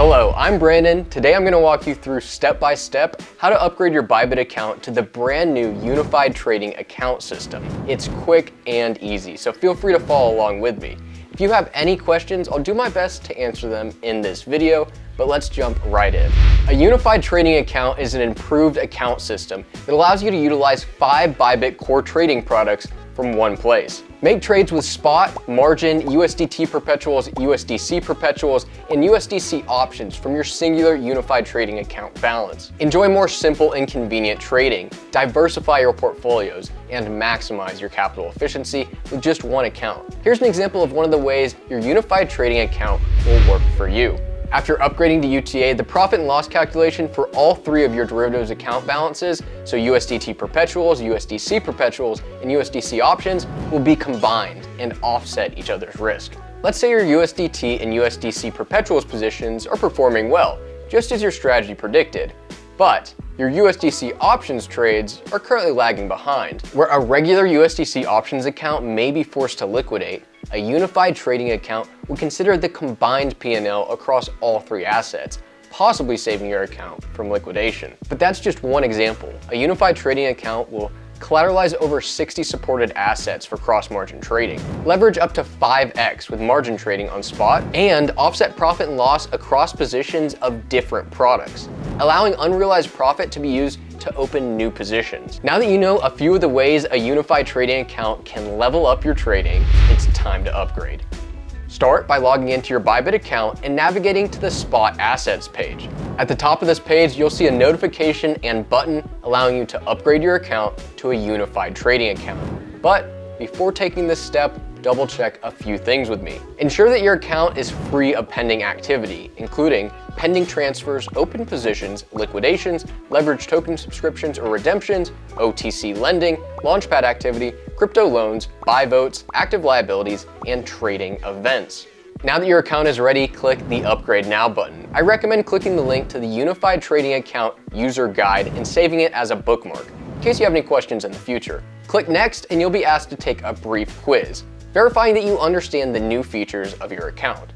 Hello, I'm Brandon. Today I'm going to walk you through step-by-step how to upgrade your Bybit account to the brand new unified trading account system. It's quick and easy, so feel free to follow along with me. If you have any questions, I'll do my best to answer them in this video, but let's jump right in. A unified trading account is an improved account system that allows you to utilize 5 Bybit core trading products from one place. Make trades with spot, margin, USDT Perpetuals, USDC Perpetuals, and USDC Options from your singular unified trading account balance. Enjoy more simple and convenient trading, diversify your portfolios, and maximize your capital efficiency with just one account. Here's an example of one of the ways your unified trading account will work for you. After upgrading to UTA, the profit and loss calculation for all 3 of your derivatives account balances, so USDT Perpetuals, USDC Perpetuals, and USDC Options, will be combined and offset each other's risk. Let's say your USDT and USDC Perpetuals positions are performing well, just as your strategy predicted, but your USDC options trades are currently lagging behind. Where a regular USDC options account may be forced to liquidate, a unified trading account will consider the combined P&L across all 3 assets, possibly saving your account from liquidation. But that's just one example. A unified trading account will collateralize over 60 supported assets for cross-margin trading, leverage up to 5x with margin trading on spot, and offset profit and loss across positions of different products, allowing unrealized profit to be used to open new positions. Now that you know a few of the ways a unified trading account can level up your trading, it's time to upgrade. Start by logging into your Bybit account and navigating to the Spot Assets page. At the top of this page, you'll see a notification and button allowing you to upgrade your account to a unified trading account. But before taking this step, double check a few things with me. Ensure that your account is free of pending activity, including pending transfers, open positions, liquidations, leveraged token subscriptions or redemptions, OTC lending, launchpad activity, crypto loans, buy votes, active liabilities, and trading events. Now that your account is ready, click the Upgrade Now button. I recommend clicking the link to the Unified Trading Account User Guide and saving it as a bookmark, in case you have any questions in the future. Click Next and you'll be asked to take a brief quiz, verifying that you understand the new features of your account.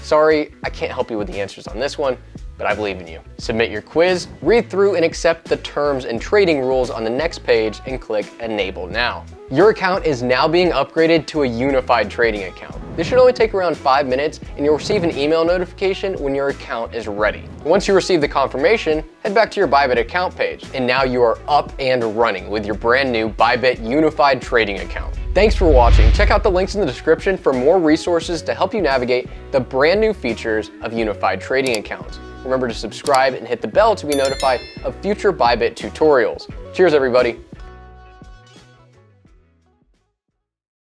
Sorry, I can't help you with the answers on this one, but I believe in you. Submit your quiz, read through and accept the terms and trading rules on the next page and click Enable Now. Your account is now being upgraded to a unified trading account. This should only take around 5 minutes and you'll receive an email notification when your account is ready. Once you receive the confirmation, head back to your Bybit account page, and now you are up and running with your brand new Bybit unified trading account. Thanks for watching. Check out the links in the description for more resources to help you navigate the brand new features of unified trading accounts. Remember to subscribe and hit the bell to be notified of future Bybit tutorials. Cheers, everybody.